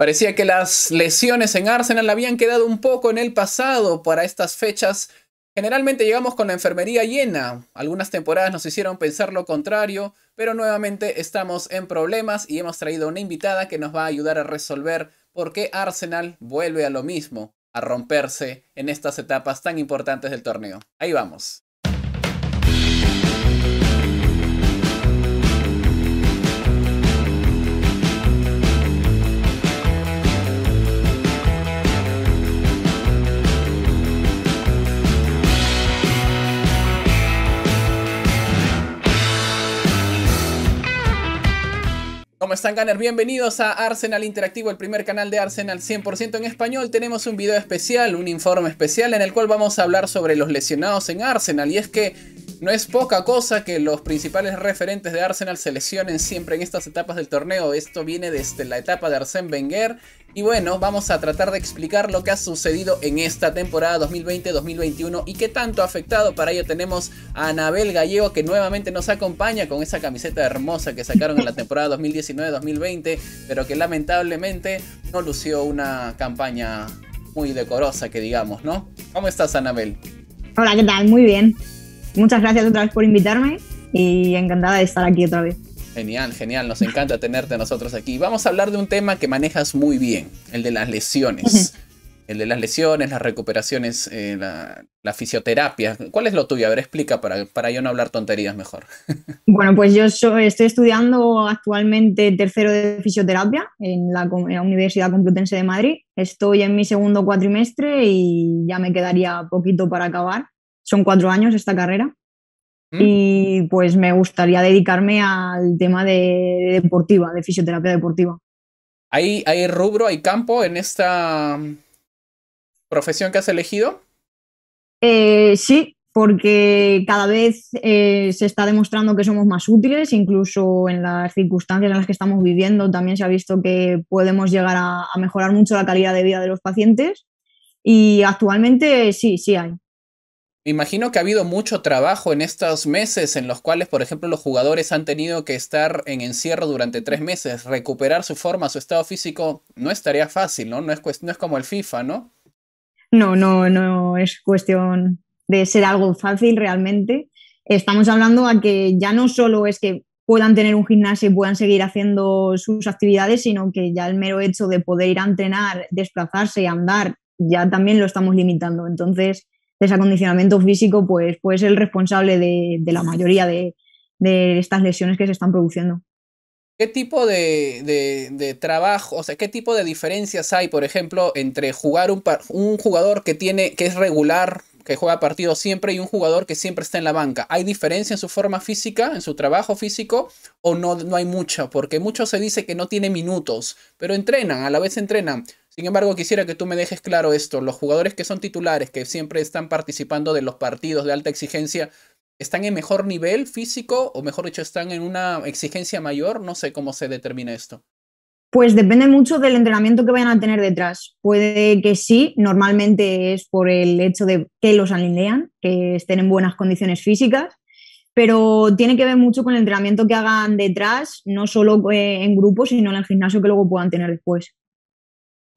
Parecía que las lesiones en Arsenal habían quedado un poco en el pasado para estas fechas. Generalmente llegamos con la enfermería llena. Algunas temporadas nos hicieron pensar lo contrario, pero nuevamente estamos en problemas y hemos traído una invitada que nos va a ayudar a resolver por qué Arsenal vuelve a lo mismo, a romperse en estas etapas tan importantes del torneo. Ahí vamos. ¿Cómo están, Gunner? Bienvenidos a Arsenal Interactivo, el primer canal de Arsenal 100% en español. Tenemos un video especial, un informe especial en el cual vamos a hablar sobre los lesionados en Arsenal. Y es que no es poca cosa que los principales referentes de Arsenal se lesionen siempre en estas etapas del torneo. Esto viene desde la etapa de Arsène Wenger. Y bueno, vamos a tratar de explicar lo que ha sucedido en esta temporada 2020-2021 y qué tanto ha afectado. Para ello tenemos a Anabel Gallego, que nuevamente nos acompaña con esa camiseta hermosa que sacaron en la temporada 2019-2020, pero que lamentablemente no lució una campaña muy decorosa, que digamos, ¿no? ¿Cómo estás, Anabel? Hola, ¿qué tal? Muy bien. Muchas gracias otra vez por invitarme y encantada de estar aquí otra vez. Genial, genial, nos encanta tenerte a nosotros aquí. Vamos a hablar de un tema que manejas muy bien, el de las lesiones. El de las lesiones, las recuperaciones, la fisioterapia. ¿Cuál es lo tuyo? A ver, explica para yo no hablar tonterías mejor. Bueno, pues yo estoy estudiando actualmente tercero de fisioterapia en la Universidad Complutense de Madrid. Estoy en mi segundo cuatrimestre y ya me quedaría poquito para acabar. Son 4 años esta carrera. Y pues me gustaría dedicarme al tema de deportiva, de fisioterapia deportiva. ¿Hay rubro, hay campo en esta profesión que has elegido? Sí, porque cada vez se está demostrando que somos más útiles, incluso en las circunstancias en las que estamos viviendo también se ha visto que podemos llegar a mejorar mucho la calidad de vida de los pacientes y actualmente sí hay. Me imagino que ha habido mucho trabajo en estos meses en los cuales, por ejemplo, los jugadores han tenido que estar en encierro durante 3 meses. Recuperar su forma, su estado físico, no es tarea fácil, ¿no? No es como el FIFA, ¿no? No es cuestión de ser algo fácil realmente. Estamos hablando a que ya no solo es que puedan tener un gimnasio y puedan seguir haciendo sus actividades, sino que ya el mero hecho de poder ir a entrenar, desplazarse y andar, ya también lo estamos limitando. Entonces, ese acondicionamiento físico pues puede ser el responsable de la mayoría de estas lesiones que se están produciendo. ¿Qué tipo de trabajo, o sea, qué tipo de diferencias hay, por ejemplo, entre jugar un jugador que es regular, que juega partidos siempre, y un jugador que siempre está en la banca? ¿Hay diferencia en su forma física, en su trabajo físico, o no hay mucha? Porque mucho se dice que no tiene minutos, pero entrenan, a la vez entrenan. Sin embargo, quisiera que tú me dejes claro esto. Los jugadores que son titulares, que siempre están participando de los partidos de alta exigencia, ¿están en mejor nivel físico o, mejor dicho, están en una exigencia mayor? No sé cómo se determina esto. Pues depende mucho del entrenamiento que vayan a tener detrás. Puede que sí, normalmente es por el hecho de que los alinean, que estén en buenas condiciones físicas, pero tiene que ver mucho con el entrenamiento que hagan detrás, no solo en grupo, sino en el gimnasio que luego puedan tener después.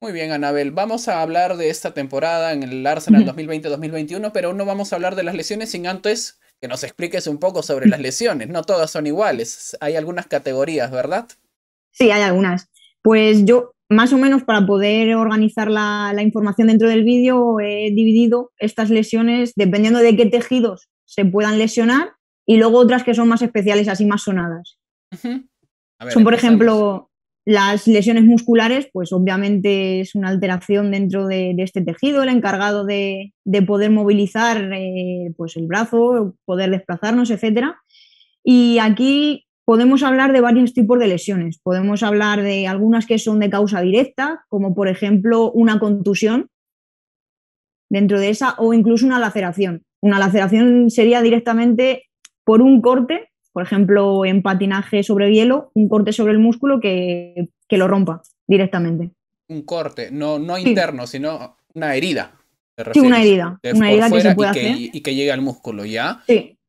Muy bien, Anabel. Vamos a hablar de esta temporada en el Arsenal 2020-2021, pero no vamos a hablar de las lesiones sin antes que nos expliques un poco sobre las lesiones. No todas son iguales. Hay algunas categorías, ¿verdad? Sí, hay algunas. Pues yo, más o menos, para poder organizar la información dentro del vídeo, he dividido estas lesiones dependiendo de qué tejidos se puedan lesionar y luego otras que son más especiales, así más sonadas. A ver, son, por empezamos. ejemplo, las lesiones musculares, pues obviamente es una alteración dentro de este tejido, el encargado de poder movilizar pues el brazo, poder desplazarnos, etc. Y aquí podemos hablar de varios tipos de lesiones. Podemos hablar de algunas que son de causa directa, como por ejemplo una contusión dentro de esa, o incluso una laceración. Una laceración sería directamente por un corte, por ejemplo, en patinaje sobre hielo, un corte sobre el músculo que lo rompa directamente. Un corte, no interno, sino una herida. Sí, una herida que se puede hacer. Y que llegue al músculo, ¿ya? Sí.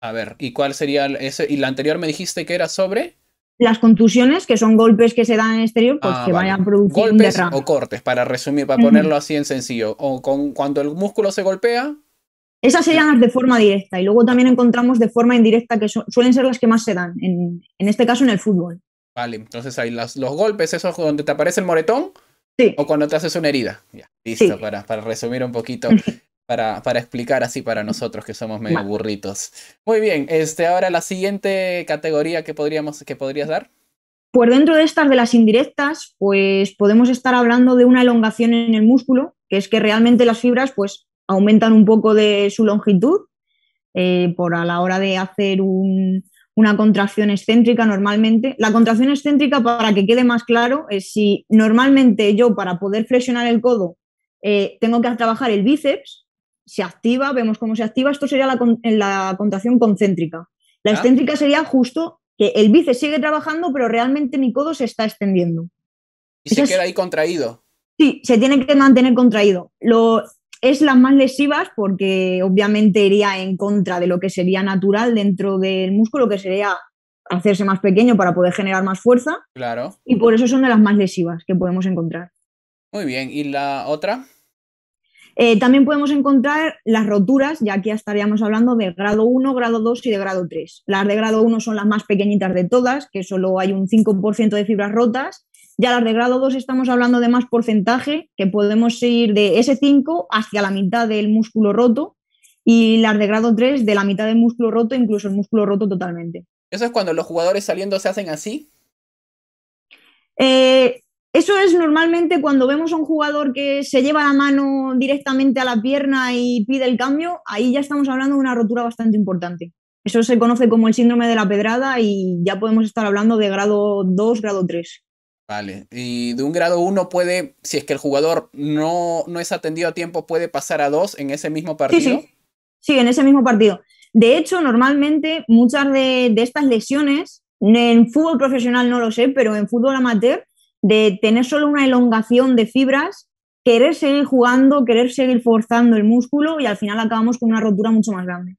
A ver, ¿y cuál sería ese? ¿Y la anterior me dijiste que era sobre? Las contusiones, que son golpes que se dan en el exterior, pues que Vale. vayan a producir un Golpes derrame. o cortes, para resumir, para ponerlo así en sencillo. O cuando el músculo se golpea. Esas serían las de forma directa y luego también encontramos de forma indirecta que suelen ser las que más se dan, en este caso en el fútbol. Vale, entonces hay los golpes, esos donde te aparece el moretón, sí. O cuando te haces una herida. Ya, listo, sí. para resumir un poquito, para explicar así para nosotros que somos medio burritos. Muy bien, ahora la siguiente categoría que podrías dar. Pues dentro de estas de las indirectas, pues podemos estar hablando de una elongación en el músculo, que es que realmente las fibras pues aumentan un poco de su longitud por a la hora de hacer una contracción excéntrica normalmente. La contracción excéntrica, para que quede más claro, es si normalmente yo para poder flexionar el codo tengo que trabajar el bíceps, se activa, vemos cómo se activa, esto sería la contracción concéntrica. La excéntrica sería justo que el bíceps sigue trabajando, pero realmente mi codo se está extendiendo. ¿Y se queda ahí contraído? Sí, se tiene que mantener contraído. Es las más lesivas porque obviamente iría en contra de lo que sería natural dentro del músculo, que sería hacerse más pequeño para poder generar más fuerza. Claro. Y por eso son de las más lesivas que podemos encontrar. Muy bien, ¿y la otra? También podemos encontrar las roturas, ya aquí estaríamos hablando de grado 1, grado 2 y de grado 3. Las de grado 1 son las más pequeñitas de todas, que solo hay un 5% de fibras rotas. Ya las de grado 2 estamos hablando de más porcentaje, que podemos ir de ese 5 hacia la mitad del músculo roto, y las de grado 3 de la mitad del músculo roto, incluso el músculo roto totalmente. ¿Eso es cuando los jugadores saliendo se hacen así? Eso es normalmente cuando vemos a un jugador que se lleva la mano directamente a la pierna y pide el cambio, ahí ya estamos hablando de una rotura bastante importante. Eso se conoce como el síndrome de la pedrada y ya podemos estar hablando de grado 2, grado 3. Vale, y de un grado 1 puede, si es que el jugador no es atendido a tiempo, puede pasar a 2 en ese mismo partido. Sí, en ese mismo partido. De hecho, normalmente muchas de estas lesiones, en fútbol profesional no lo sé, pero en fútbol amateur, de tener solo una elongación de fibras, querer seguir jugando, querer seguir forzando el músculo y al final acabamos con una rotura mucho más grande.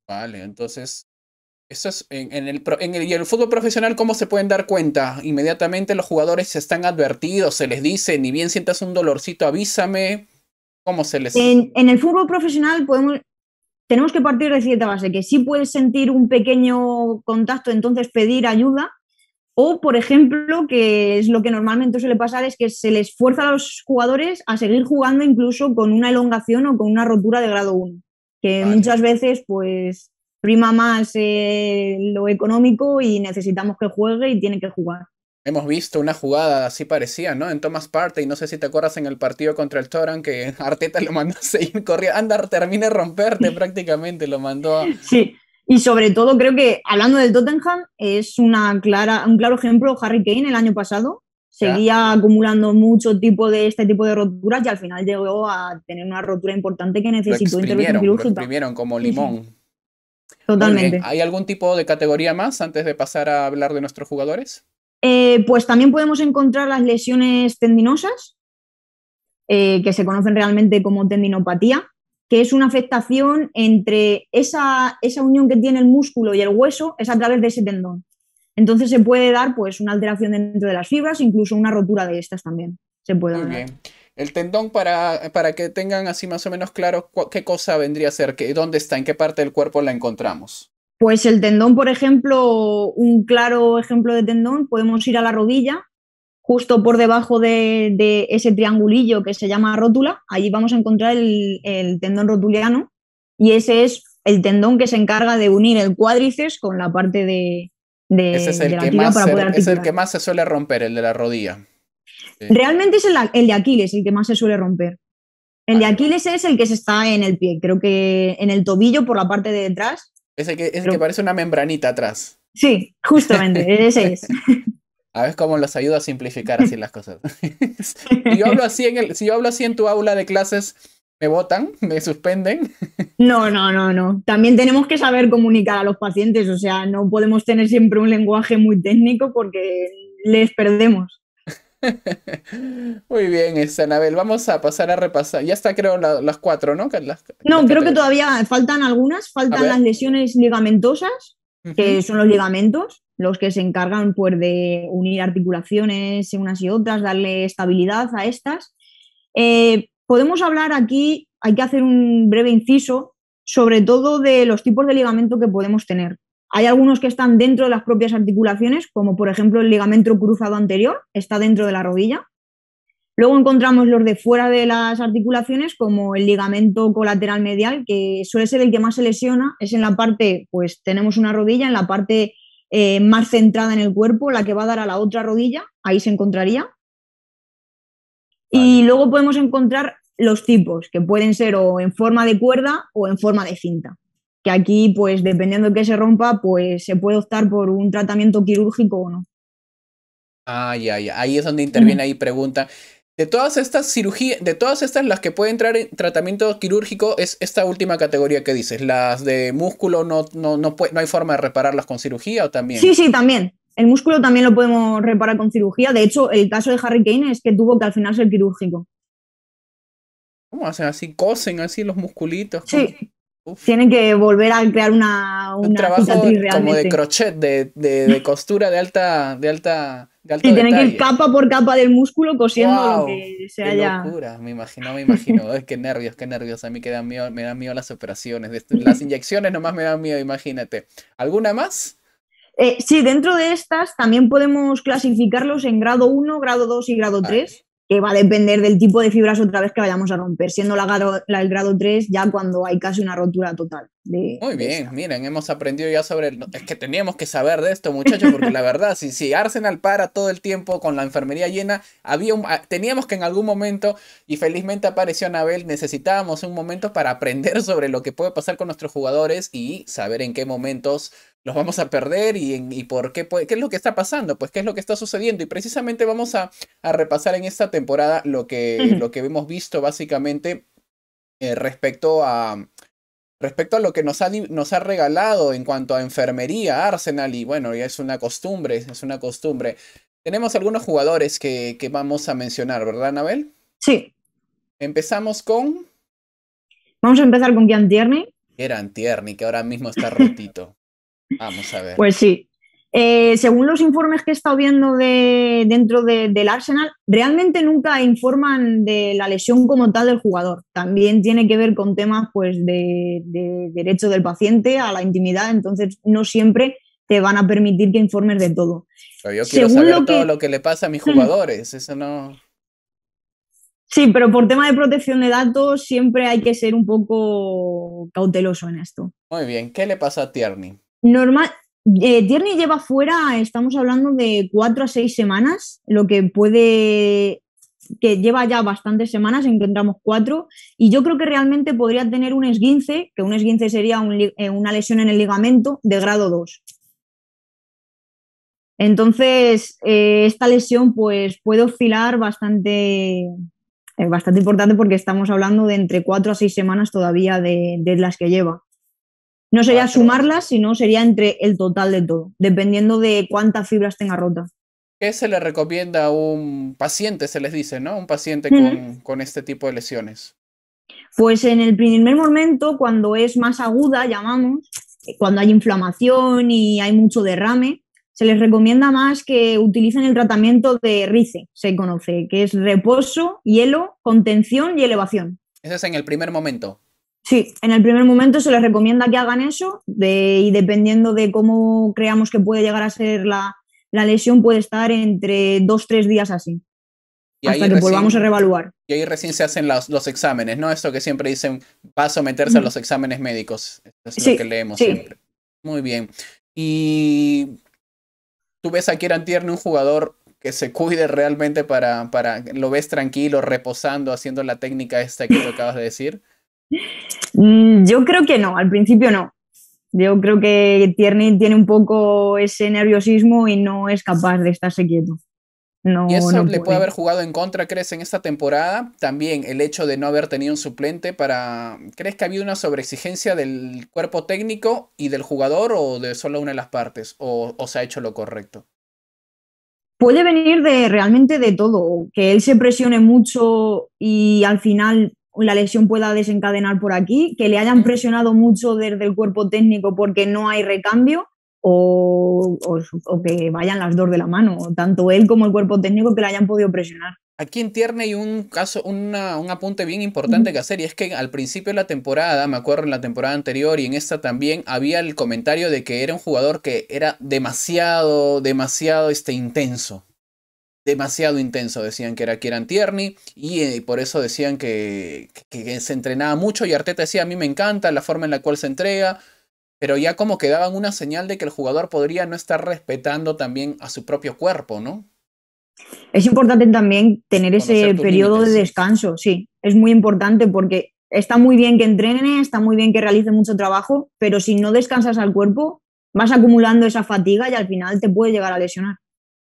Vale, entonces, eso es y en el fútbol profesional, ¿cómo se pueden dar cuenta? Inmediatamente los jugadores están advertidos, se les dice, ni bien sientas un dolorcito, avísame. ¿Cómo se les...? En el fútbol profesional tenemos que partir de cierta base, que sí puedes sentir un pequeño contacto, entonces pedir ayuda. O, por ejemplo, que es lo que normalmente suele pasar, es que se les fuerza a los jugadores a seguir jugando incluso con una elongación o con una rotura de grado 1. Que muchas veces, pues, prima más lo económico y necesitamos que juegue y tiene que jugar. Hemos visto una jugada así parecida, ¿no? En Thomas Partey, no sé si te acuerdas en el partido contra el Tottenham, que Arteta lo mandó a seguir corriendo. Anda, termina de romperte prácticamente, lo mandó a... Sí. Y sobre todo creo que, hablando del Tottenham, es un claro ejemplo Harry Kane el año pasado. Seguía acumulando mucho este tipo de roturas y al final llegó a tener una rotura importante que necesitó intervención quirúrgica. Lo exprimieron como limón. Sí. Totalmente. ¿Hay algún tipo de categoría más antes de pasar a hablar de nuestros jugadores? Pues también podemos encontrar las lesiones tendinosas, que se conocen realmente como tendinopatía, que es una afectación entre esa unión que tiene el músculo y el hueso, es a través de ese tendón. Entonces se puede dar pues una alteración dentro de las fibras, incluso una rotura de estas también se puede dar. Muy bien. El tendón, para que tengan así más o menos claro qué cosa vendría a ser, dónde está, en qué parte del cuerpo la encontramos. Pues el tendón, por ejemplo, un claro ejemplo de tendón, podemos ir a la rodilla, justo por debajo de ese triangulillo que se llama rótula, allí vamos a encontrar el tendón rotuliano y ese es el tendón que se encarga de unir el cuádriceps con la parte de ese es el la tibia para poder articular. Es el que más se suele romper, el de la rodilla. Sí. Realmente es el de Aquiles el que más se suele romper. El de Aquiles es el que se está en el pie, creo que en el tobillo por la parte de detrás. Es el que parece una membranita atrás. Sí, justamente, ese es. A ver cómo los ayuda a simplificar así las cosas. Si yo hablo así en tu aula de clases, ¿me botan? ¿Me suspenden? No. También tenemos que saber comunicar a los pacientes, o sea, no podemos tener siempre un lenguaje muy técnico porque les perdemos. Muy bien, Anabel, vamos a pasar a repasar. Ya está, creo, las 4, ¿no? Creo que todavía faltan algunas, faltan las lesiones ligamentosas, Ujú. que son los ligamentos, los que se encargan pues, de unir articulaciones unas y otras, darle estabilidad a estas. Podemos hablar aquí, hay que hacer un breve inciso, sobre todo de los tipos de ligamento que podemos tener. Hay algunos que están dentro de las propias articulaciones, como por ejemplo el ligamento cruzado anterior, está dentro de la rodilla. Luego encontramos los de fuera de las articulaciones, como el ligamento colateral medial, que suele ser el que más se lesiona. Es en la parte, pues tenemos una rodilla, en la parte más centrada en el cuerpo, la que va a dar a la otra rodilla, ahí se encontraría. Vale. Y luego podemos encontrar los tipos, que pueden ser o en forma de cuerda o en forma de cinta. Que aquí, pues dependiendo de qué se rompa, pues se puede optar por un tratamiento quirúrgico o no. Ah, ya, ya. Ahí es donde Ujú. interviene ahí pregunta. De todas estas cirugías, de todas estas, las que puede entrar en tratamiento quirúrgico es esta última categoría que dices. Las de músculo no hay forma de repararlas con cirugía o Sí, también. sí, también. El músculo también lo podemos reparar con cirugía. De hecho, el caso de Harry Kane es que tuvo que al final ser quirúrgico. ¿Cómo hacen así? ¿Cosen así los musculitos? ¿Cómo? Sí, Uf. tienen que volver a crear Un una trabajo cicatriz como de realmente. crochet, de costura de alto Sí, tienen que ir detalle. capa por capa del músculo cosiendo lo ¡Wow! que se ¡Qué haya. locura! Me imagino, me imagino. Ay, qué nervios, qué nervios. A mí que dan miedo, me dan miedo las operaciones. Las inyecciones nomás me dan miedo, imagínate. ¿Alguna más? Sí, dentro de estas también podemos clasificarlos en grado 1, grado 2 y grado Vale. 3, que va a depender del tipo de fibras otra vez que vayamos a romper, siendo el grado 3 ya cuando hay casi una rotura total Muy de bien, esta. miren, hemos aprendido ya sobre es que teníamos que saber de esto, muchachos, porque la verdad, si Arsenal para todo el tiempo con la enfermería llena, teníamos que en algún momento, y felizmente apareció Anabel, necesitábamos un momento para aprender sobre lo que puede pasar con nuestros jugadores y saber en qué momentos los vamos a perder y por qué, qué es lo que está pasando, pues qué es lo que está sucediendo. Y precisamente vamos a repasar en esta temporada lo que hemos visto básicamente respecto a lo que nos ha regalado en cuanto a enfermería, Arsenal, y bueno, ya es una costumbre, es una costumbre. Tenemos algunos jugadores que vamos a mencionar, ¿verdad, Anabel? Sí, Empezamos con vamos a empezar con Kian Tierney. Kieran Tierney, que ahora mismo está rotito. Vamos a ver. Pues sí. Según los informes que he estado viendo del Arsenal, realmente nunca informan de la lesión como tal del jugador. También tiene que ver con temas pues, de derecho del paciente a la intimidad, entonces no siempre te van a permitir que informes de todo. Pero yo quiero Según saber lo todo que... lo que le pasa a mis jugadores, eso no... Sí, pero por tema de protección de datos siempre hay que ser un poco cauteloso en esto. Muy bien, ¿qué le pasa a Tierney? Normal, Tierney lleva fuera, estamos hablando de 4 a 6 semanas, lo que puede, que lleva ya bastantes semanas, encontramos 4, y yo creo que realmente podría tener un esguince, que un esguince sería una lesión en el ligamento de grado 2. Entonces, esta lesión pues, puede oscilar bastante importante porque estamos hablando de entre 4 a 6 semanas todavía de las que lleva. No sería Cuatro. sumarlas, sino sería entre el total de todo, dependiendo de cuántas fibras tenga rota. ¿Qué se le recomienda a un paciente, se les dice, ¿no? Un paciente Uh-huh. con este tipo de lesiones. Pues en el primer momento, cuando es más aguda, llamamos, cuando hay inflamación y hay mucho derrame, se les recomienda más que utilicen el tratamiento de RICE, se conoce, que es reposo, hielo, contención y elevación. Ese es en el primer momento. Sí, en el primer momento se les recomienda que hagan eso y dependiendo de cómo creamos que puede llegar a ser la lesión, puede estar entre 2 o 3 días así, Y ahí hasta que volvamos a recién, reevaluar. y ahí recién se hacen los exámenes, ¿no? Esto que siempre dicen, va a someterse a los exámenes médicos. Esto es lo que Sí, leemos sí. siempre. Muy bien. Y tú ves a Kieran Tierney, un jugador que se cuide realmente lo ves tranquilo, reposando, haciendo la técnica esta que tú acabas de decir. Yo creo que no, al principio no. Yo creo que Tierney tiene un poco ese nerviosismo y no es capaz de estarse quieto. Y No, eso no le puede puede. haber jugado en contra, ¿crees, en esta temporada? También el hecho de no haber tenido un suplente ¿Crees que ha habido una sobreexigencia del cuerpo técnico y del jugador o de solo una de las partes? ¿O se ha hecho lo correcto? Puede venir de realmente de todo, que él se presione mucho y al final la lesión pueda desencadenar por aquí, que le hayan ¿Mm? presionado mucho desde el cuerpo técnico porque no hay recambio, o que vayan las dos de la mano, tanto él como el cuerpo técnico que le hayan podido presionar. Aquí en Tierney hay un caso, un apunte bien importante que hacer, y es que al principio de la temporada, me acuerdo en la temporada anterior y en esta también, había el comentario de que era un jugador que era demasiado intenso. Demasiado intenso, decían que era Kieran Tierney, y por eso decían que se entrenaba mucho, y Arteta decía, a mí me encanta la forma en la cual se entrega, pero ya como que daban una señal de que el jugador podría no estar respetando también a su propio cuerpo, ¿no? Es importante también tener Conocer ese tus periodo de límites. descanso, sí, es muy importante porque está muy bien que entrene, está muy bien que realice mucho trabajo, pero si no descansas al cuerpo, vas acumulando esa fatiga y al final te puede llegar a lesionar.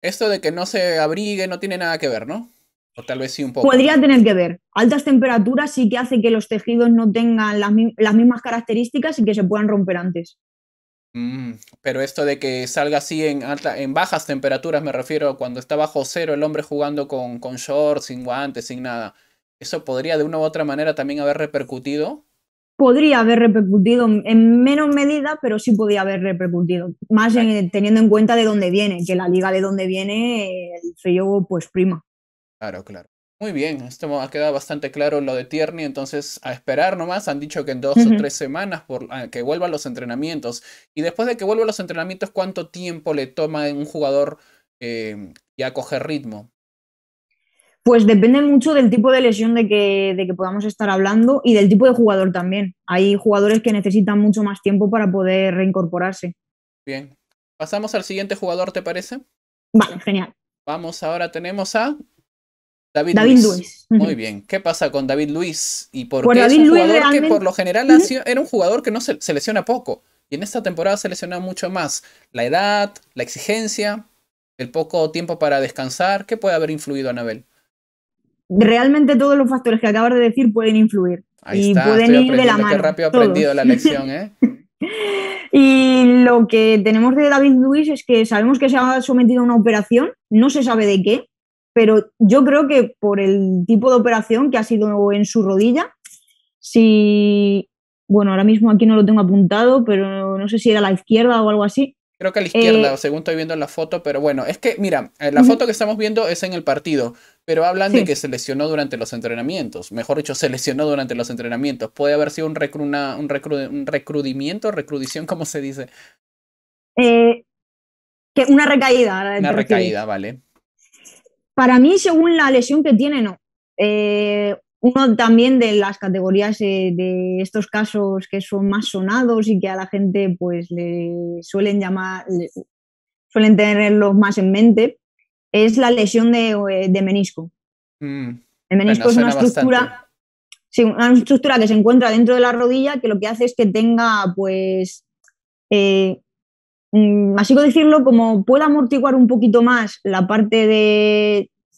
Esto de que no se abrigue no tiene nada que ver, ¿no? O tal vez sí un poco. Podría tener que ver. Altas temperaturas sí que hace que los tejidos no tengan las mismas características y que se puedan romper antes. Pero esto de que salga así en bajas temperaturas, me refiero cuando está bajo cero el hombre jugando con shorts, sin guantes, sin nada. ¿Eso podría de una u otra manera también haber repercutido? Podría haber repercutido en menos medida, pero sí podría haber repercutido. Más Ay, teniendo en cuenta de dónde viene, que la liga de dónde viene, el frío pues prima. claro, claro. Muy bien, esto ha quedado bastante claro lo de Tierney, entonces a esperar nomás. Han dicho que en 2 o 3 semanas que vuelva a los entrenamientos. Y después de que vuelva a los entrenamientos, ¿cuánto tiempo le toma a un jugador ya coger ritmo? Pues depende mucho del tipo de lesión de que podamos estar hablando y del tipo de jugador también. Hay jugadores que necesitan mucho más tiempo para poder reincorporarse. Bien. Pasamos al siguiente jugador, ¿te parece? Vale, genial. Vamos, ahora tenemos a David David Luiz. Luiz. Muy bien. ¿Qué pasa con David Luiz? ¿Y por Pues qué es David un Luiz jugador que por realmente. lo general era un jugador que no se lesiona poco? Y en esta temporada se lesiona mucho más. La edad, la exigencia, el poco tiempo para descansar. ¿Qué puede haber influido, Anabel? Realmente todos los factores que acabas de decir pueden influir Ahí y está, pueden estoy ir de la aprendiendo. Qué mano, rápido he aprendido todos. la lección, ¿eh? Y lo que tenemos de David Luiz es que sabemos que se ha sometido a una operación, no se sabe de qué, pero yo creo que por el tipo de operación que ha sido en su rodilla, si, bueno, ahora mismo aquí no lo tengo apuntado, pero no sé si era la izquierda o algo así. Creo que a la izquierda, Eh, según estoy viendo en la foto, pero bueno, es que, mira, la foto que estamos viendo es en el partido, pero hablan de que sí, se lesionó durante los entrenamientos. Mejor dicho, se lesionó durante los entrenamientos. Puede haber sido un recrudimiento, recrudición, ¿cómo se dice? eh, que una recaída, Una ¿te recaída, refieres? ¿vale? Para mí, según la lesión que tiene, no. Uno también de las categorías de estos casos que son más sonados y que a la gente pues le suelen llamar, suelen tenerlos más en mente, es la lesión de menisco. Mm, El menisco es una suena bastante. estructura, sí, una estructura que se encuentra dentro de la rodilla que lo que hace es que tenga, pues, eh, así que decirlo, como pueda amortiguar un poquito más la parte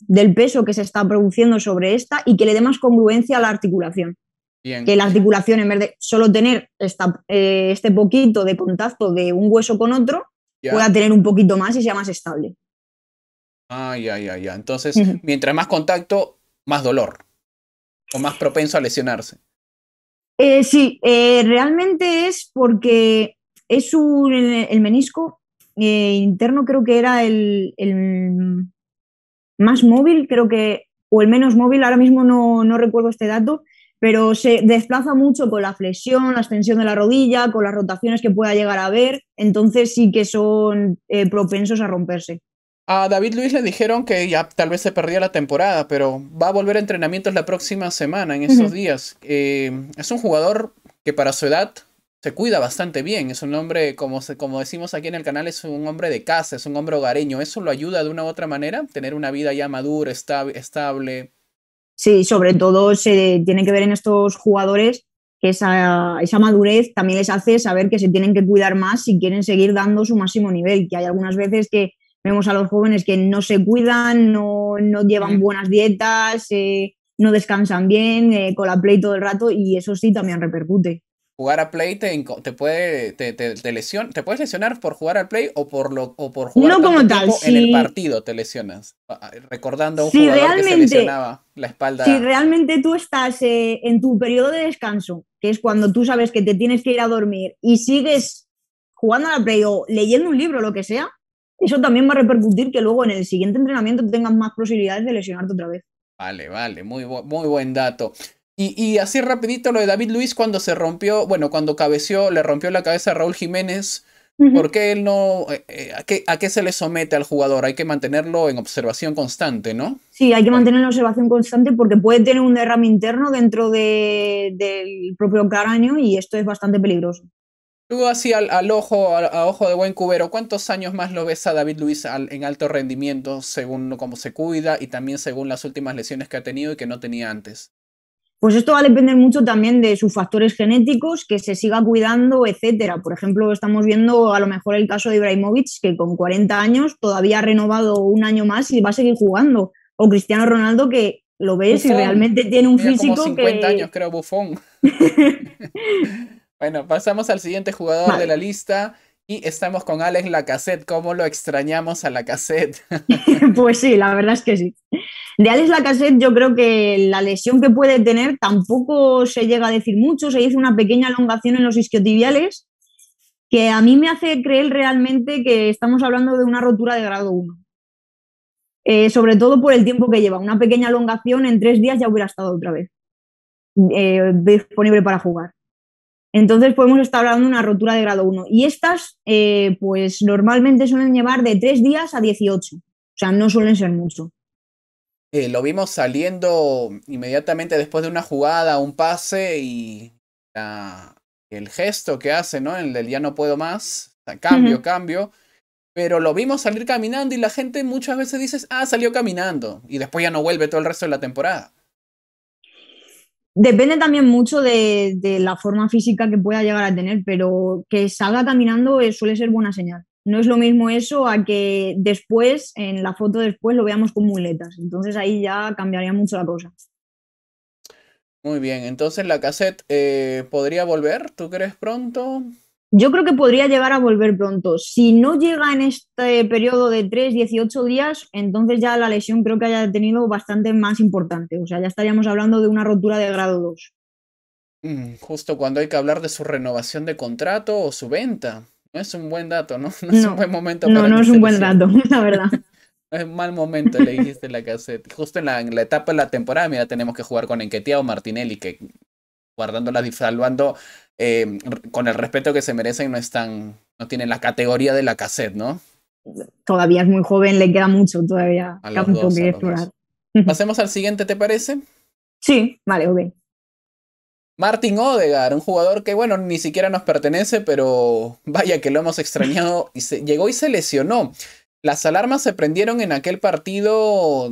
del peso que se está produciendo sobre esta y que le dé más congruencia a la articulación. Bien, Que la articulación, en vez de solo tener este poquito de contacto de un hueso con otro, pueda ¿ya? tener un poquito más y sea más estable. Ah, ya, ya, ya. Entonces, mientras más contacto, más dolor. O más propenso a lesionarse. Sí, realmente es porque es el menisco interno, creo que era el más móvil, creo que, o el menos móvil, ahora mismo no recuerdo este dato, pero se desplaza mucho con la flexión, la extensión de la rodilla, con las rotaciones que pueda llegar a haber, entonces sí que son propensos a romperse. A David Luiz le dijeron que ya tal vez se perdía la temporada, pero va a volver a entrenamientos la próxima semana, en estos días. Es un jugador que para su edad se cuida bastante bien. Es un hombre, como decimos aquí en el canal, es un hombre de casa, es un hombre hogareño. ¿Eso lo ayuda de una u otra manera? Tener una vida ya madura, estable. Sí, sobre todo se tiene que ver en estos jugadores que esa madurez también les hace saber que se tienen que cuidar más si quieren seguir dando su máximo nivel, que hay algunas veces que vemos a los jóvenes que no se cuidan, no llevan Mm. buenas dietas, no descansan bien, con la play todo el rato y eso sí también repercute. Jugar a Play te puede te puedes lesionar por jugar al Play o por jugar No tanto como tal, tiempo en el partido te lesionas. Recordando a un si jugador que se realmente lesionaba la si espalda. realmente tú estás en tu periodo de descanso, que es cuando tú sabes que te tienes que ir a dormir y sigues jugando a la Play o leyendo un libro o lo que sea, eso también va a repercutir que luego en el siguiente entrenamiento tengas más posibilidades de lesionarte otra vez. Vale, vale, muy buen dato. Y así rapidito lo de David Luiz cuando se rompió, bueno, cuando cabeció, le rompió la cabeza a Raúl Jiménez. ¿Por qué él no, a qué se le somete al jugador? Hay que mantenerlo en observación constante, ¿no? Sí, hay que mantener la observación constante porque puede tener un derrame interno dentro del propio cráneo y esto es bastante peligroso. Luego así al ojo, a ojo de buen cubero, ¿cuántos años más lo ves a David Luiz en alto rendimiento según cómo se cuida y también según las últimas lesiones que ha tenido y que no tenía antes? Pues esto va a depender mucho también de sus factores genéticos, que se siga cuidando, etcétera. Por ejemplo, estamos viendo a lo mejor el caso de Ibrahimovic, que con 40 años todavía ha renovado un año más y va a seguir jugando. O Cristiano Ronaldo, que lo ves Buffon, y realmente tiene un mira, físico como 50 que... años creo Buffon. Bueno, pasamos al siguiente jugador de Vale. la lista y estamos con Alex Lacazette. ¿Cómo lo extrañamos a Lacazette? Pues sí, la verdad es que sí. De Alex Lacazette yo creo que la lesión que puede tener tampoco se llega a decir mucho. Se hizo una pequeña elongación en los isquiotibiales que a mí me hace creer realmente que estamos hablando de una rotura de grado 1. Sobre todo por el tiempo que lleva. Una pequeña elongación en 3 días ya hubiera estado otra vez disponible para jugar. Entonces podemos estar hablando de una rotura de grado 1. Y estas, pues normalmente suelen llevar de 3 días a 18. O sea, no suelen ser mucho. Lo vimos saliendo inmediatamente después de una jugada, un pase y el gesto que hace, ¿no? El del ya no puedo más, o sea, cambio. Pero lo vimos salir caminando y la gente muchas veces dice, salió caminando. Y después ya no vuelve todo el resto de la temporada. Depende también mucho de la forma física que pueda llegar a tener, pero que salga caminando suele ser buena señal. No es lo mismo eso a que después, en la foto después, lo veamos con muletas. Entonces ahí ya cambiaría mucho la cosa. Muy bien, entonces la cassette podría volver, ¿tú crees pronto? Yo creo que podría llegar a volver pronto. Si no llega en este periodo de 3, 18 días, entonces ya la lesión creo que haya tenido bastante más importante. O sea, ya estaríamos hablando de una rotura de grado 2. Justo cuando hay que hablar de su renovación de contrato o su venta. No es un buen dato, ¿no? No es un buen momento para no que es se un buen lesione. dato, la verdad. Es un mal momento, le dijiste la cassette. Justo en la etapa de la temporada, mira, tenemos que jugar con Nketiah o Martinelli, que guardándolas y salvando con el respeto que se merecen, no tienen la categoría de la cassette, ¿no? Todavía es muy joven, le queda mucho todavía A los campo dos, a que los explorar. dos. Pasemos al siguiente, ¿te parece? Sí, vale, ok. Martin Odegaard, un jugador que, bueno, ni siquiera nos pertenece, pero vaya que lo hemos extrañado y llegó y se lesionó. Las alarmas se prendieron en aquel partido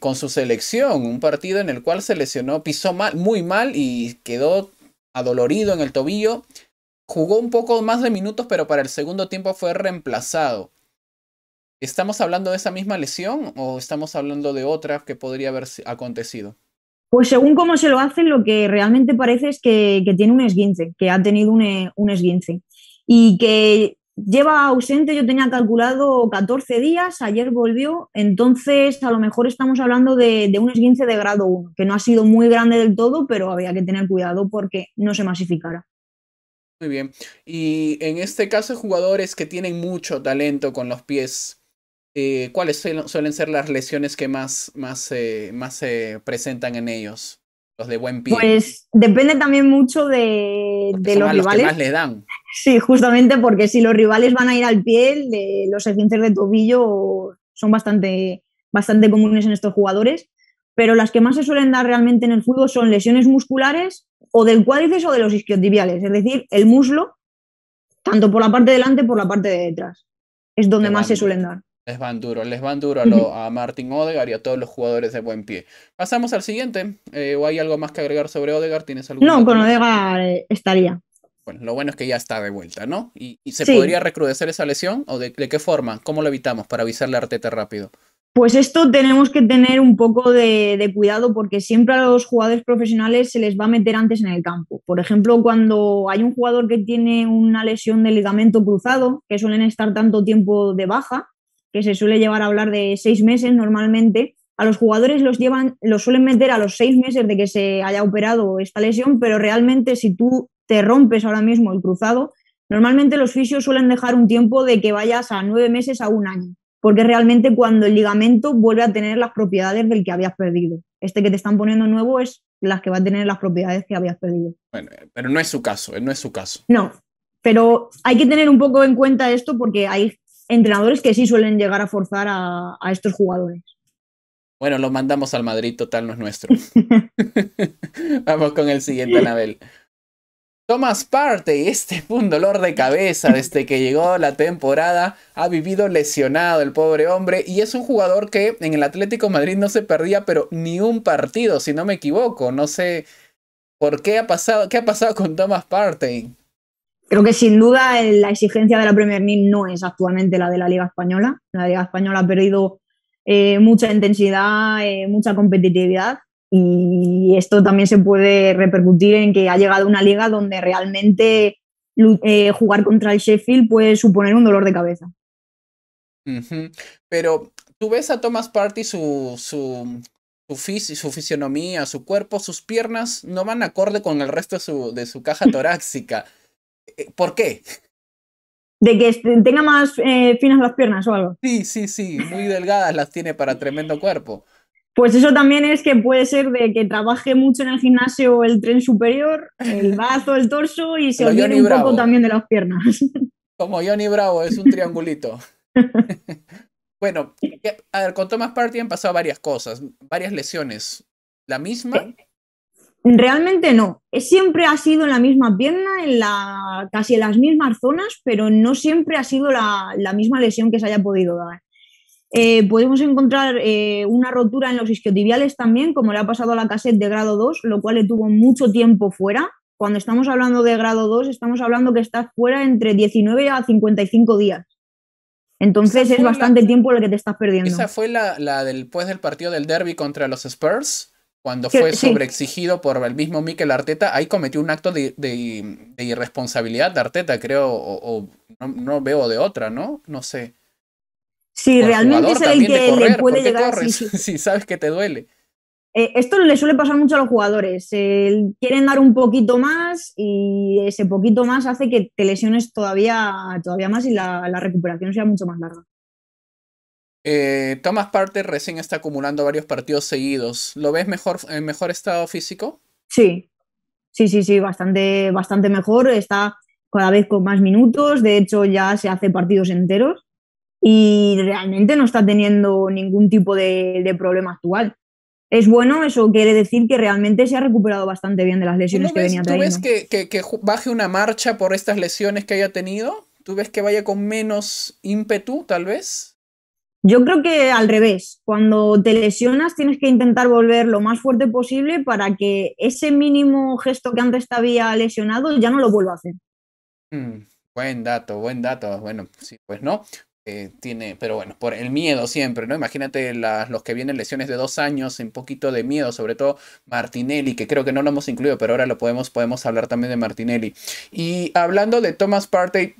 con su selección, un partido en el cual se lesionó, pisó mal, muy mal y quedó adolorido en el tobillo. Jugó un poco más de minutos, pero para el segundo tiempo fue reemplazado. ¿Estamos hablando de esa misma lesión o estamos hablando de otra que podría haber acontecido? Pues según cómo se lo hacen, lo que realmente parece es que tiene un esguince, que ha tenido un esguince. Y que lleva ausente, yo tenía calculado 14 días, ayer volvió, entonces a lo mejor estamos hablando de un esguince de grado 1, que no ha sido muy grande del todo, pero había que tener cuidado porque no se masificara. Muy bien. Y en este caso, jugadores que tienen mucho talento con los pies, ¿cuáles suelen ser las lesiones que más se presentan en ellos? Los de buen pie. Pues depende también mucho de, Porque de son los a los que más rivales. le dan. Sí, justamente porque si los rivales van a ir al pie, los esguinces de tobillo son bastante comunes en estos jugadores, pero las que más se suelen dar realmente en el fútbol son lesiones musculares o del cuádriceps o de los isquiotibiales, es decir, el muslo, tanto por la parte de delante como por la parte de detrás. Es donde Les más se van suelen duro. dar. Les van duro Ujú. a Martin Odegaard y a todos los jugadores de buen pie. Pasamos al siguiente. ¿O hay algo más que agregar sobre Odegaard? ¿Tienes algún No, dato con más? Odegaard estaría. Bueno, lo bueno es que ya está de vuelta, ¿no? ¿Y se podría Sí, recrudecer esa lesión? ¿O de qué forma? ¿Cómo lo evitamos para avisarle a Arteta rápido? pues esto tenemos que tener un poco de cuidado porque siempre a los jugadores profesionales se les va a meter antes en el campo. Por ejemplo, cuando hay un jugador que tiene una lesión de ligamento cruzado, que suelen estar tanto tiempo de baja, que se suele llevar a hablar de 6 meses normalmente, a los jugadores los suelen meter a los 6 meses de que se haya operado esta lesión, pero realmente si tú te rompes ahora mismo el cruzado, Normalmente los fisios suelen dejar un tiempo de que vayas a 9 meses a un año, porque realmente cuando el ligamento vuelve a tener las propiedades del que habías perdido. Este que te están poniendo nuevo es las que va a tener las propiedades que habías perdido. Bueno, pero no es su caso, no es su caso. No, pero hay que tener un poco en cuenta esto porque hay entrenadores que sí suelen llegar a forzar a estos jugadores. Bueno, lo mandamos al Madrid, total, no es nuestro. Vamos con el siguiente, Anabel. Thomas Partey, este fue un dolor de cabeza desde que llegó la temporada, ha vivido lesionado el pobre hombre y es un jugador que en el Atlético de Madrid no se perdía pero ni un partido, si no me equivoco, no sé por qué ha pasado con Thomas Partey. Creo que sin duda la exigencia de la Premier League no es actualmente la de la Liga Española. La Liga Española ha perdido mucha intensidad, mucha competitividad y esto también se puede repercutir en que ha llegado una liga donde realmente jugar contra el Sheffield puede suponer un dolor de cabeza. Pero tú ves a Thomas Partey, su fisionomía, su cuerpo, sus piernas no van acorde con el resto de su caja torácica. ¿Por qué? ¿De que tenga más finas las piernas o algo? Sí, muy delgadas las tiene para tremendo cuerpo. Pues eso también es que puede ser de que trabaje mucho en el gimnasio el tren superior, el brazo, el torso y se olvide un poco también de las piernas. Como Johnny Bravo, es un triangulito. Bueno, a ver, con Thomas Partey han pasado varias cosas, varias lesiones. ¿La misma? Sí. Realmente no. Siempre ha sido en la misma pierna, casi en las mismas zonas, pero no siempre ha sido la misma lesión que se haya podido dar. Podemos encontrar una rotura en los isquiotibiales también, como le ha pasado a Lacazette de grado 2, lo cual le tuvo mucho tiempo fuera. Cuando estamos hablando de grado 2, estamos hablando que está fuera entre 19 a 55 días. Entonces es bastante tiempo el que te estás perdiendo. ¿Esa fue la después del partido del derby contra los Spurs? Cuando fue sobreexigido por el mismo Mikel Arteta, ahí cometió un acto de irresponsabilidad de Arteta, creo, o no veo de otra, ¿no? No sé. Sí, realmente es el que le puede llegar. Sí, sabes que te duele. Esto le suele pasar mucho a los jugadores. Quieren dar un poquito más y ese poquito más hace que te lesiones todavía más y la recuperación sea mucho más larga. Thomas Partey recién está acumulando varios partidos seguidos. ¿Lo ves en mejor estado físico? Sí, bastante mejor. Está cada vez con más minutos. De hecho, ya se hace partidos enteros y realmente no está teniendo ningún tipo de problema actual. Es bueno, eso quiere decir que realmente se ha recuperado bastante bien de las lesiones que venía trayendo. ¿Tú ves que baje una marcha por estas lesiones que haya tenido? ¿Tú ves que vaya con menos ímpetu, tal vez? Yo creo que al revés. Cuando te lesionas tienes que intentar volver lo más fuerte posible para que ese mínimo gesto que antes te había lesionado ya no lo vuelva a hacer. Buen dato. Bueno, sí, pues no. Pero bueno, por el miedo siempre, ¿no? Imagínate los que vienen lesiones de 2 años, un poquito de miedo, sobre todo Martinelli, que creo que no lo hemos incluido, pero ahora podemos hablar también de Martinelli. Y hablando de Thomas Partey,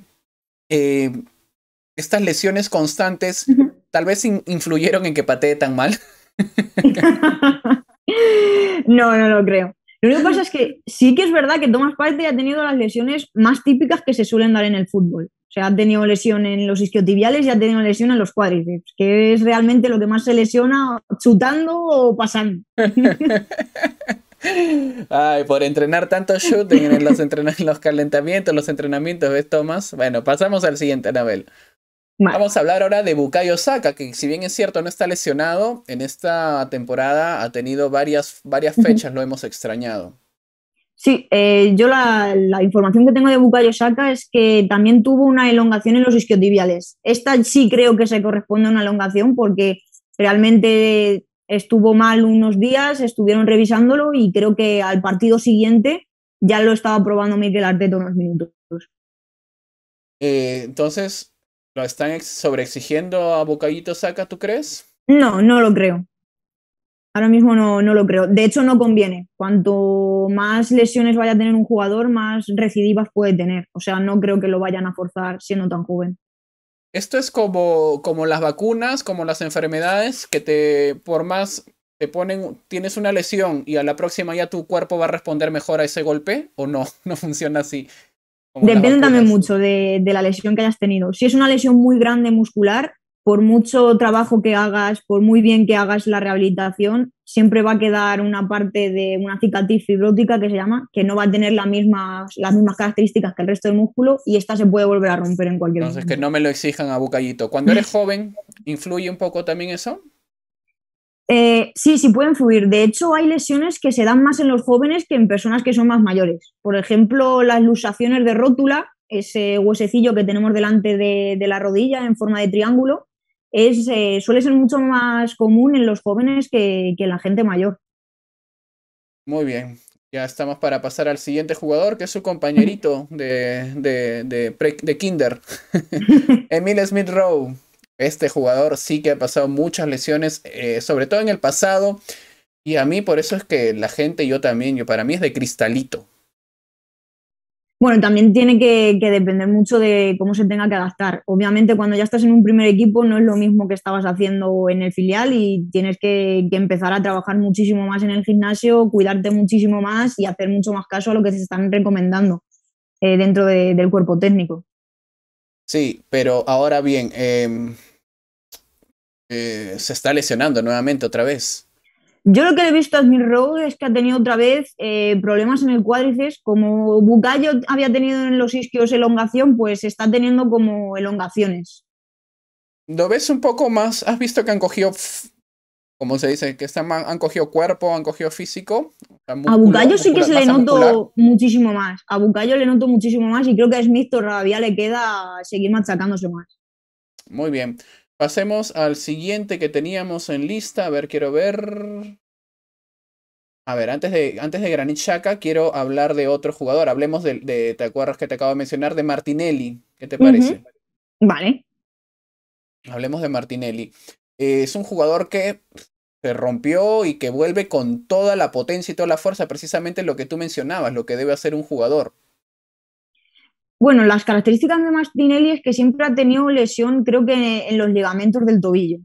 estas lesiones constantes tal vez influyeron en que patee tan mal. No lo creo. Lo único que pasa es que sí que es verdad que Thomas Partey ha tenido las lesiones más típicas que se suelen dar en el fútbol. O sea, ha tenido lesión en los isquiotibiales y ha tenido lesión en los cuádriceps, que es realmente lo que más se lesiona chutando o pasando. Ay, por entrenar tanto shooting en los calentamientos, los entrenamientos, ¿ves, Thomas? Bueno, pasamos al siguiente, Anabel. Vale. Vamos a hablar ahora de Bukayo Saka, que si bien es cierto no está lesionado, en esta temporada ha tenido varias fechas, lo hemos extrañado. Sí, yo la información que tengo de Bukayo Saka es que también tuvo una elongación en los isquiotibiales. Esta sí creo que se corresponde a una elongación porque realmente estuvo mal unos días, estuvieron revisándolo y creo que al partido siguiente ya lo estaba probando Mikel Arteta unos minutos. Entonces, ¿lo están sobreexigiendo a Bukayo Saka, tú crees? No lo creo. Ahora mismo no lo creo. De hecho, no conviene. Cuanto más lesiones vaya a tener un jugador, más recidivas puede tener. O sea, no creo que lo vayan a forzar siendo tan joven. Esto es como las vacunas, como las enfermedades, que por más te tienes una lesión y a la próxima ya tu cuerpo va a responder mejor a ese golpe, ¿o no? No funciona así. como las Depende también vacunas. mucho de la lesión que hayas tenido. Si es una lesión muy grande muscular, por mucho trabajo que hagas, por muy bien que hagas la rehabilitación, siempre va a quedar una parte de una cicatriz fibrótica que se llama, que no va a tener las mismas características que el resto del músculo y esta se puede volver a romper en cualquier Entonces, que momento. no me lo exijan a Bucayito. Cuando eres joven, ¿influye un poco también eso? Sí, sí pueden fluir. De hecho, hay lesiones que se dan más en los jóvenes que en personas que son más mayores. Por ejemplo, las luxaciones de rótula, ese huesecillo que tenemos delante de la rodilla en forma de triángulo, suele ser mucho más común en los jóvenes que en la gente mayor. Muy bien. Ya estamos para pasar al siguiente jugador, que es su compañerito de Kinder. Emil Smith Rowe. Este jugador sí que ha pasado muchas lesiones, sobre todo en el pasado. Y a mí por eso es que la gente, yo también, para mí es de cristalito. Bueno, también tiene que depender mucho de cómo se tenga que adaptar. Obviamente, cuando ya estás en un primer equipo, no es lo mismo que estabas haciendo en el filial y tienes que empezar a trabajar muchísimo más en el gimnasio, cuidarte muchísimo más y hacer mucho más caso a lo que se están recomendando dentro del cuerpo técnico. Sí, pero ahora bien, se está lesionando nuevamente otra vez. Yo lo que he visto a Smith Rowe es que ha tenido otra vez problemas en el cuádriceps. Como Bucayo había tenido en los isquios elongación, pues está teniendo como elongaciones. ¿Lo ves un poco más? ¿Has visto que han cogido, como se dice, que han cogido cuerpo, han cogido físico? O sea, A músculo, Bucayo sí que se le masa muscular. noto muchísimo más. A Bucayo le noto muchísimo más y creo que a Smith todavía le queda seguir machacándose más. Muy bien. Pasemos al siguiente que teníamos en lista. A ver, quiero ver. A ver, antes de Granit Xhaka, quiero hablar de otro jugador. Hablemos ¿te acuerdas que te acabo de mencionar? De Martinelli. ¿Qué te Ujú. parece? Vale. Hablemos de Martinelli. Es un jugador que se rompió y que vuelve con toda la potencia y toda la fuerza, precisamente lo que tú mencionabas, lo que debe hacer un jugador. Bueno, las características de Martinelli es que siempre ha tenido lesión, creo que en los ligamentos del tobillo.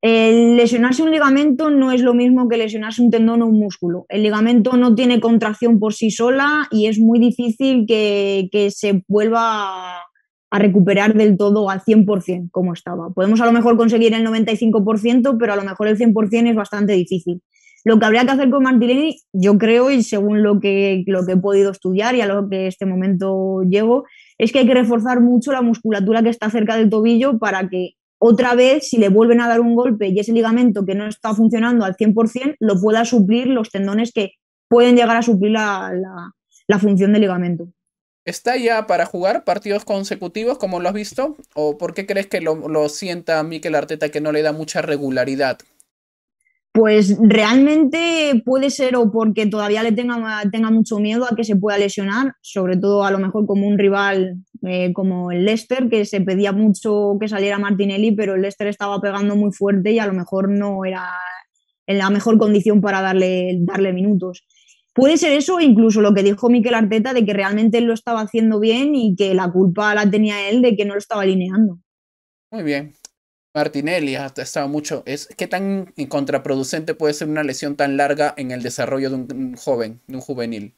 El lesionarse un ligamento no es lo mismo que lesionarse un tendón o un músculo. El ligamento no tiene contracción por sí sola y es muy difícil que se vuelva a recuperar del todo al 100% como estaba. Podemos a lo mejor conseguir el 95%, pero a lo mejor el 100% es bastante difícil. Lo que habría que hacer con Martinelli, yo creo, y según lo que he podido estudiar y a lo que este momento llego, es que hay que reforzar mucho la musculatura que está cerca del tobillo para que otra vez, si le vuelven a dar un golpe y ese ligamento que no está funcionando al 100%, lo pueda suplir los tendones que pueden llegar a suplir la función del ligamento. ¿Está ya para jugar partidos consecutivos, como lo has visto? ¿O por qué crees que lo sienta Mikel Arteta que no le da mucha regularidad? Pues realmente puede ser o porque todavía le tenga mucho miedo a que se pueda lesionar, sobre todo a lo mejor como un rival como el Leicester, que se pedía mucho que saliera Martinelli, pero el Leicester estaba pegando muy fuerte y a lo mejor no era en la mejor condición para darle minutos. Puede ser eso, incluso lo que dijo Mikel Arteta, de que realmente él lo estaba haciendo bien y que la culpa la tenía él de que no lo estaba alineando. Muy bien. Martinelli ha estado mucho. ¿Qué tan contraproducente puede ser una lesión tan larga en el desarrollo de un joven, de un juvenil?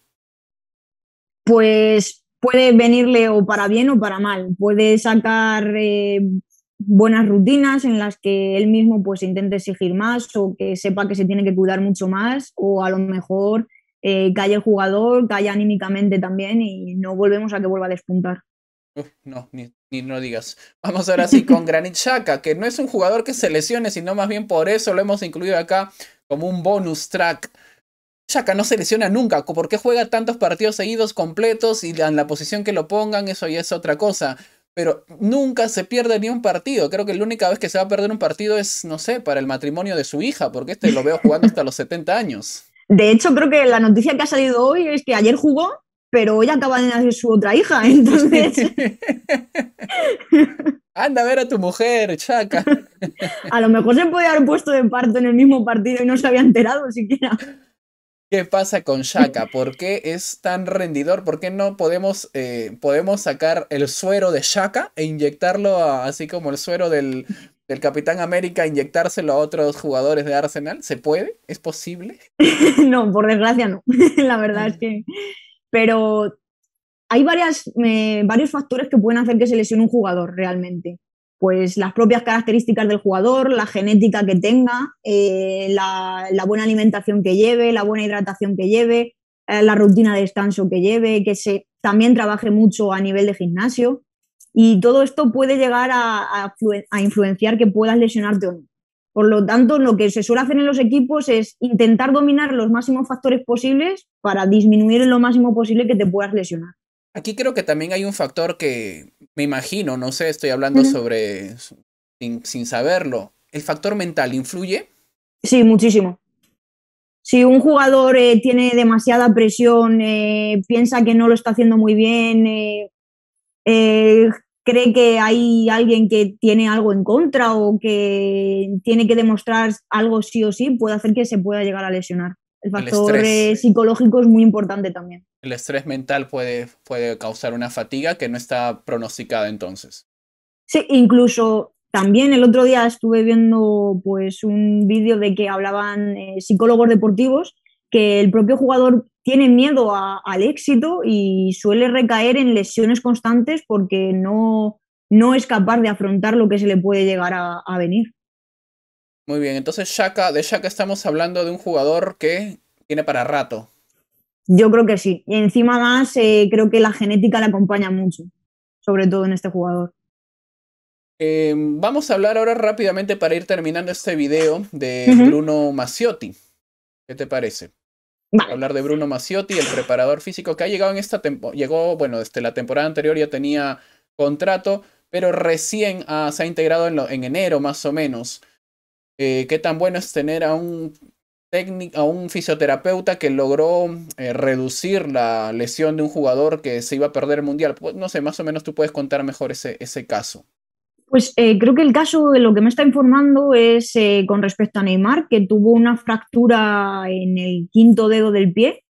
Pues puede venirle o para bien o para mal. Puede sacar buenas rutinas en las que él mismo pues intente exigir más o que sepa que se tiene que cuidar mucho más o a lo mejor cae el jugador, cae anímicamente también y no volvemos a que vuelva a despuntar. Uf, no, ni no digas. Vamos ahora sí con Granit Xhaka, que no es un jugador que se lesione, sino más bien por eso lo hemos incluido acá como un bonus track. Xhaka no se lesiona nunca, porque juega tantos partidos seguidos completos y en la posición que lo pongan, eso ya es otra cosa. Pero nunca se pierde ni un partido. Creo que la única vez que se va a perder un partido es, no sé, para el matrimonio de su hija, porque este lo veo jugando hasta los 70 años. De hecho, creo que la noticia que ha salido hoy es que ayer jugó, pero hoy acaba de nacer su otra hija. Entonces, Anda a ver a tu mujer, Xhaka. a lo mejor se puede haber puesto de parto en el mismo partido y no se había enterado siquiera. ¿Qué pasa con Xhaka? ¿Por qué es tan rendidor? ¿Por qué no podemos sacar el suero de Xhaka e inyectarlo, así como el suero del Capitán América, inyectárselo a otros jugadores de Arsenal? ¿Se puede? ¿Es posible? No, por desgracia no. La verdad es que. Pero hay varios factores que pueden hacer que se lesione un jugador realmente. Pues las propias características del jugador, la genética que tenga, la buena alimentación que lleve, la buena hidratación que lleve, la rutina de descanso que lleve, también trabaje mucho a nivel de gimnasio. Y todo esto puede llegar a influenciar que puedas lesionarte o no. Por lo tanto, lo que se suele hacer en los equipos es intentar dominar los máximos factores posibles para disminuir en lo máximo posible que te puedas lesionar. Aquí creo que también hay un factor que me imagino, no sé, estoy hablando sobre, sin saberlo. ¿El factor mental influye? Sí, muchísimo. Si un jugador tiene demasiada presión, piensa que no lo está haciendo muy bien, cree que hay alguien que tiene algo en contra o que tiene que demostrar algo sí o sí, puede hacer que se pueda llegar a lesionar. El factor psicológico es muy importante también. El estrés mental puede causar una fatiga que no está pronosticada entonces. Sí, incluso también el otro día estuve viendo pues un vídeo de que hablaban psicólogos deportivos que el propio jugador tiene miedo al éxito y suele recaer en lesiones constantes porque no es capaz de afrontar lo que se le puede llegar a venir. Muy bien, entonces de Xhaka estamos hablando de un jugador que tiene para rato. Yo creo que sí. Y encima más, creo que la genética le acompaña mucho, sobre todo en este jugador. Vamos a hablar ahora rápidamente para ir terminando este video de Bruno Mazziotti. ¿Qué te parece? Vale. Hablar de Bruno Mazziotti, el preparador físico que ha llegado en esta temporada. Llegó, bueno, desde la temporada anterior ya tenía contrato, pero recién se ha integrado en enero más o menos. ¿Qué tan bueno es tener a un fisioterapeuta que logró reducir la lesión de un jugador que se iba a perder el mundial? Pues, no sé, más o menos tú puedes contar mejor ese caso. Pues creo que el caso de lo que me está informando es con respecto a Neymar, que tuvo una fractura en el quinto dedo del pie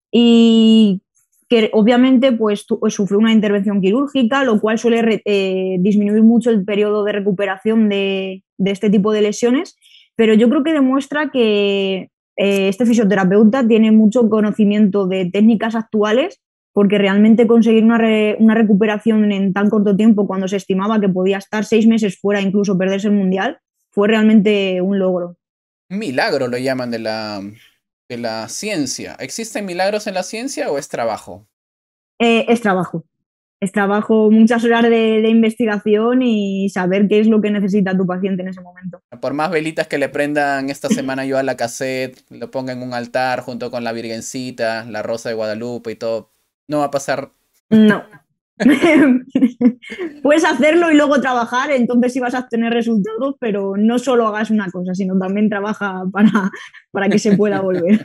y que obviamente pues sufrió una intervención quirúrgica, lo cual suele disminuir mucho el periodo de recuperación de este tipo de lesiones, pero yo creo que demuestra que este fisioterapeuta tiene mucho conocimiento de técnicas actuales, porque realmente conseguir una recuperación en tan corto tiempo, cuando se estimaba que podía estar 6 meses fuera, incluso perderse el mundial, fue realmente un logro. Un milagro lo llaman de la ciencia. ¿Existen milagros en la ciencia o es trabajo? Es trabajo. Es trabajo, muchas horas de investigación y saber qué es lo que necesita tu paciente en ese momento. Por más velitas que le prendan esta semana yo a la cassette, lo ponga en un altar junto con la Virgencita, la Rosa de Guadalupe y todo, no va a pasar. No. Puedes hacerlo y luego trabajar, entonces sí vas a obtener resultados, pero no solo hagas una cosa, sino también trabaja para que se pueda volver.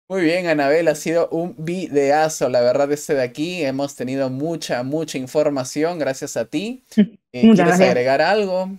Muy bien, Anabel, ha sido un videazo, la verdad, de aquí. Hemos tenido mucha información gracias a ti. ¿Quieres agregar algo?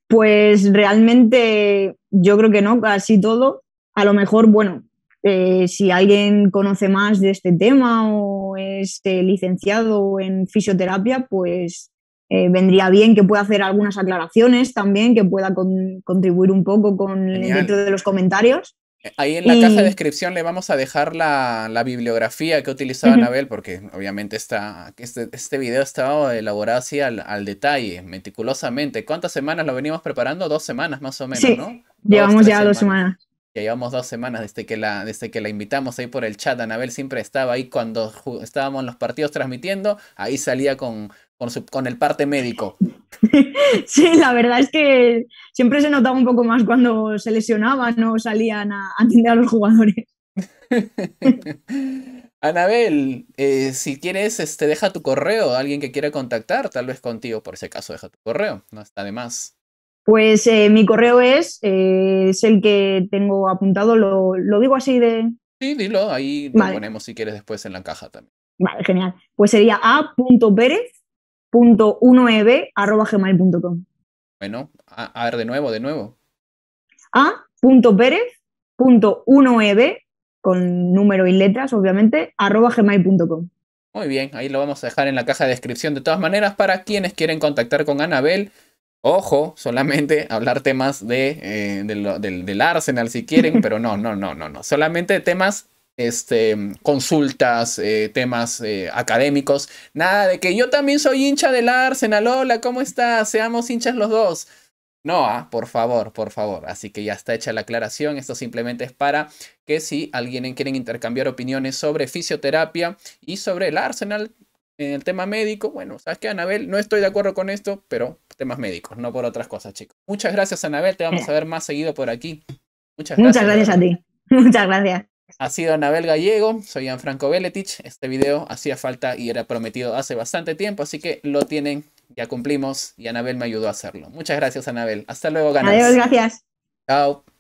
Pues realmente yo creo que no, casi todo. A lo mejor, bueno, si alguien conoce más de este tema o es licenciado en fisioterapia, pues vendría bien que pueda hacer algunas aclaraciones también, que pueda contribuir un poco dentro de los comentarios. Ahí en la caja de descripción le vamos a dejar la bibliografía que ha utilizado Anabel, porque obviamente este video estaba elaborado así al detalle, meticulosamente. ¿Cuántas semanas lo venimos preparando? 2 semanas más o menos, sí, ¿no? Llevamos ya 2 semanas. Ya llevamos 2 semanas desde que la invitamos ahí por el chat. Anabel siempre estaba ahí cuando estábamos en los partidos transmitiendo, ahí salía con el parte médico. Sí, la verdad es que siempre se notaba un poco más cuando se lesionaban o salían a atender a los jugadores. Anabel, si quieres, deja tu correo, alguien que quiera contactar, tal vez contigo, por ese caso, deja tu correo, no está de más. Pues mi correo es el que tengo apuntado, lo digo así de... Sí, dilo, ahí lo ponemos si quieres después en la caja también. Vale, genial. Pues sería a.perez.19@gmail.com. Bueno, a ver, de nuevo. a.perez.19 con número y letras, obviamente, @gmail.com. Muy bien, ahí lo vamos a dejar en la caja de descripción. De todas maneras, para quienes quieren contactar con Anabel, ojo, solamente hablar temas del Arsenal si quieren, pero no. Solamente temas consultas, temas académicos. Nada de que yo también soy hincha del Arsenal. Hola, ¿cómo estás? Seamos hinchas los dos. No, por favor, por favor. Así que ya está hecha la aclaración. Esto simplemente es para que si alguien quieren intercambiar opiniones sobre fisioterapia y sobre el Arsenal en el tema médico, bueno, ¿sabes qué, Anabel? No estoy de acuerdo con esto, pero temas médicos, no por otras cosas, chicos. Muchas gracias, Anabel. Te vamos a ver más seguido por aquí. Muchas Muchas gracias, de gracias a verdad. ti. Muchas gracias. Ha sido Anabel Gallego, soy Gianfranco Beletich. Este video hacía falta y era prometido hace bastante tiempo, así que lo tienen, ya cumplimos y Anabel me ayudó a hacerlo. Muchas gracias, Anabel. Hasta luego, Adiós, ganas. gracias. Chao.